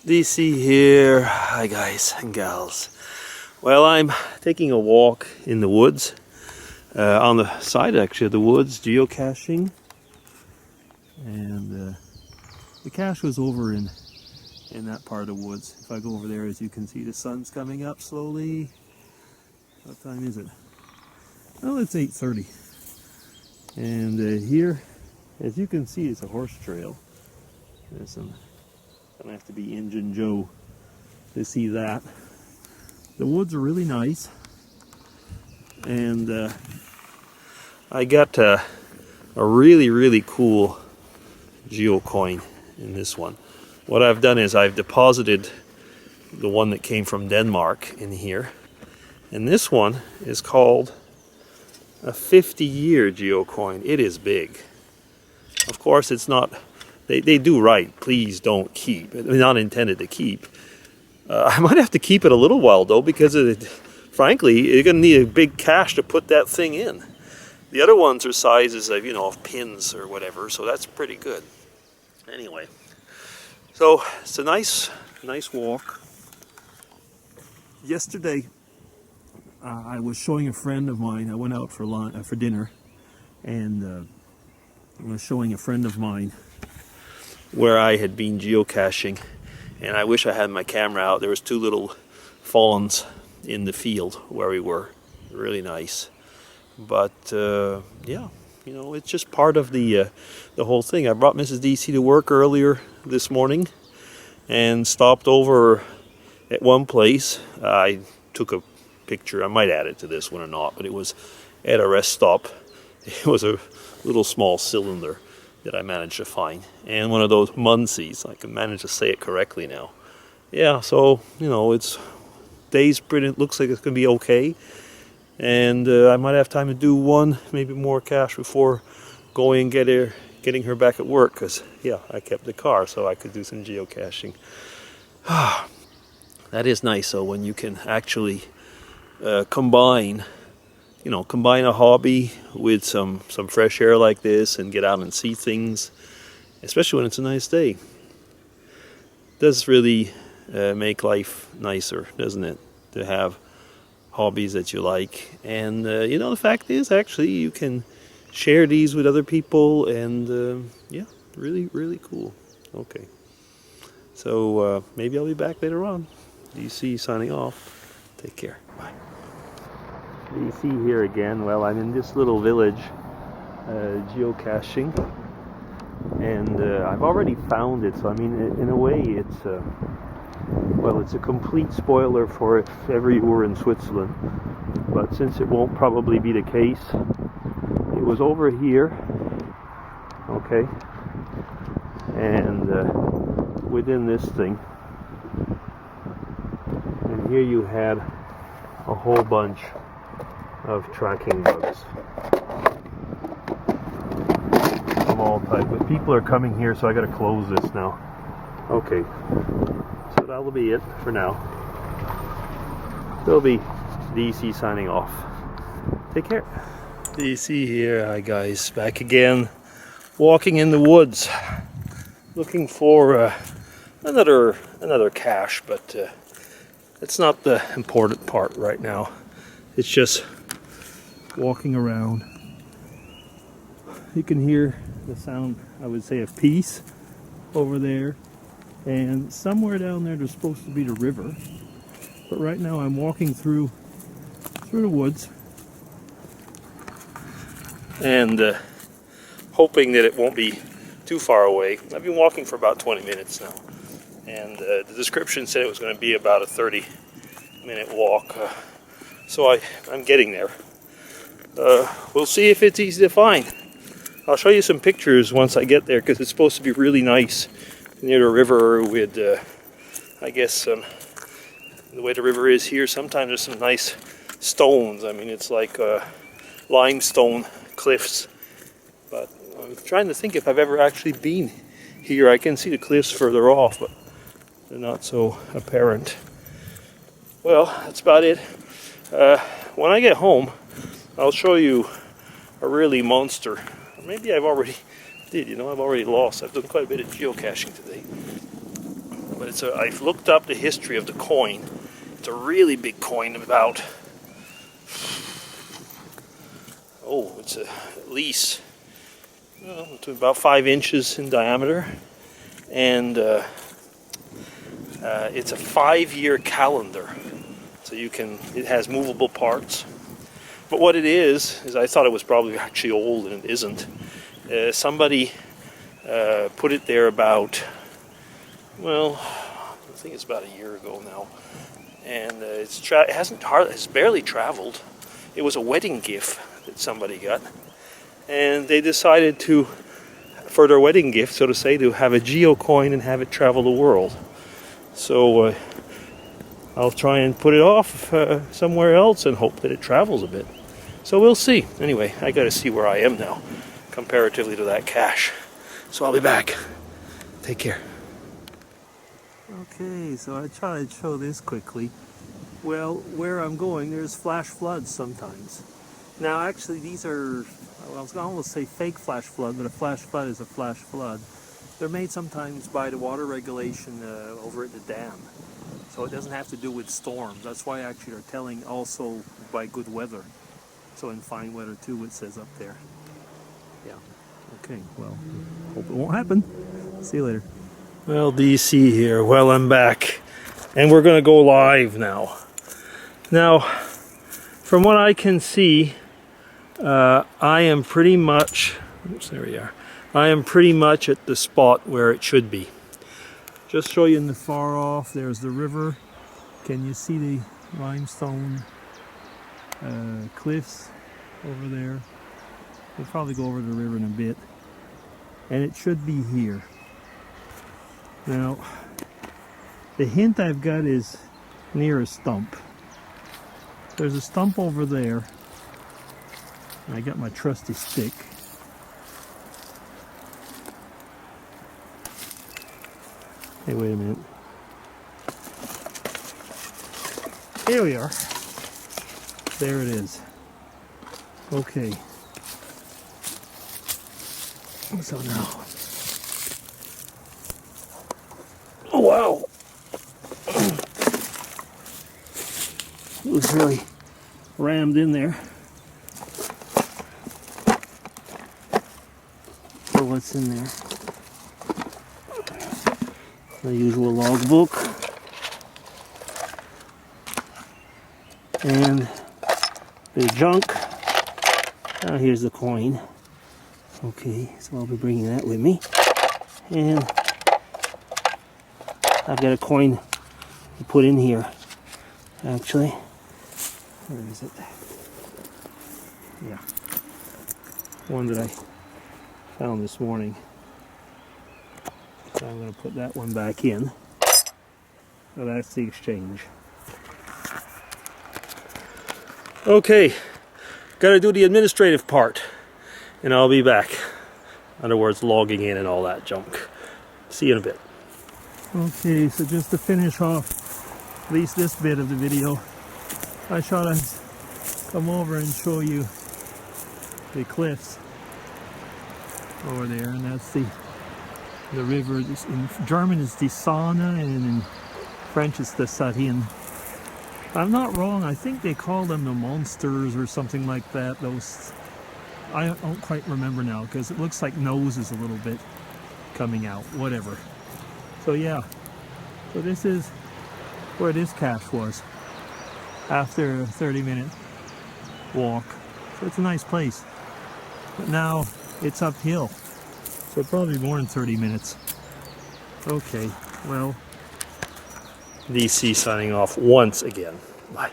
DC here. Hi guys and gals. Well, I'm taking a walk in the woods, on the side actually of the woods, geocaching. And the cache was over in that part of the woods. If I go over there, as you can see, the sun's coming up slowly. What time is it? Well, it's 8:30. And here, as you can see, it's a horse trail. There's some, gonna have to be Injun Joe to see that. The woods are really nice, and I got a really cool geocoin in this one. What I've done is I've deposited the one that came from Denmark in here, and this one is called a 50-year geocoin. It is big. Of course, it's not. They do write, please don't keep. It's not intended to keep. I might have to keep it a little while though, because frankly, you're going to need a big cache to put that thing in. The other ones are sizes of, of pins or whatever, so that's pretty good. Anyway, so it's a nice walk. Yesterday, I was showing a friend of mine. I went out for dinner, and I was showing a friend of mine where I had been geocaching, and I wish I had my camera out. There was two little fawns in the field where we were. Really nice. But yeah, it's just part of the whole thing. I brought Mrs. DC to work earlier this morning and stopped over at one place. I took a picture. I might add it to this one or not, but it was at a rest stop. It was a little small cylinder that I managed to find, and one of those Muncies. I can manage to say it correctly now. Yeah, so it's day's pretty. Looks like it's gonna be okay, and I might have time to do one, maybe more cache before going and getting her back at work. Because yeah, I kept the car so I could do some geocaching. That is nice. So when you can actually combine a hobby with some fresh air like this and get out and see things, especially when it's a nice day. Does really make life nicer, doesn't it? To have hobbies that you like. And the fact is, actually, you can share these with other people, and yeah, really cool. Okay. So maybe I'll be back later on. DC signing off. Take care. Bye. DC here again. Well, I'm in this little village geocaching, and I've already found it, so I mean, in a way it's it's a complete spoiler for if ever you were in Switzerland, but since it won't probably be the case, it was over here, okay, and within this thing, and here you had a whole bunch of tracking bugs of all types. But people are coming here, so I got to close this now. Okay, so that'll be it for now. There'll be DC signing off. Take care. DC here. Hi guys, back again, walking in the woods, looking for another cache, but it's not the important part right now. It's just walking around. You can hear the sound, I would say, of peace over there, and somewhere down there there's supposed to be the river, but right now I'm walking through the woods and hoping that it won't be too far away. I've been walking for about 20 minutes now, and the description said it was going to be about a 30-minute walk, so I'm getting there. We'll see if it's easy to find. I'll show you some pictures once I get there, because it's supposed to be really nice near the river with, I guess, the way the river is here, sometimes there's some nice stones. I mean, it's like limestone cliffs. But I'm trying to think if I've ever actually been here. I can see the cliffs further off, but they're not so apparent. Well, that's about it. When I get home, I'll show you a really monster. Maybe I've already did, I've already lost. I've done quite a bit of geocaching today. but I've looked up the history of the coin. It's a really big coin, about, it's at least to about 5 inches in diameter, and it's a 5-year calendar, so it has movable parts. But what it is I thought it was probably actually old, and it isn't. Somebody put it there about, I think it's about a year ago now, and it's barely traveled. It was a wedding gift that somebody got, and they decided to, for their wedding gift, so to say, to have a geo coin and have it travel the world. So I'll try and put it off somewhere else and hope that it travels a bit. So we'll see. Anyway, I got to see where I am now comparatively to that cache. So I'll be back. Take care. Okay, so I tried to show this quickly. Well, where I'm going, there's flash floods sometimes. Now, actually, these are, I was going to almost say fake flash flood, but a flash flood is a flash flood. They're made sometimes by the water regulation over at the dam. So it doesn't have to do with storms. That's why actually they're telling also by good weather. So in fine weather too, it says up there. Yeah. Okay, well, hope it won't happen. See you later. Well, DC here. Well, I'm back. And we're going to go live now. Now, from what I can see, I am pretty much, there we are. I am pretty much at the spot where it should be. Just show you in the far off, there's the river. Can you see the limestone cliffs over there? We'll probably go over the river in a bit. And it should be here. Now, the hint I've got is near a stump. There's a stump over there. I got my trusty stick. Hey, wait a minute. Here we are. There it is. Okay. So now. Oh, wow. It was really rammed in there. So what's in there? The usual logbook. And the junk. Now here's the coin. Okay, so I'll be bringing that with me. And I've got a coin to put in here. Actually, where is it? Yeah, one that I found this morning. So I'm going to put that one back in. So that's the exchange. Okay, got to do the administrative part, and I'll be back. In other words, logging in and all that junk. See you in a bit. Okay, so just to finish off at least this bit of the video, I thought I'd come over and show you the cliffs over there, and that's the river. In German is die Saane, and in French it's the Sarine. I'm not wrong, I think they call them the monsters or something like that. Those, I don't quite remember now, because it looks like nose is a little bit coming out, whatever. So yeah, so this is where this cache was after a 30-minute walk. So it's a nice place. But now it's uphill, so probably more than 30 minutes. Okay, well, DC signing off once again. Bye.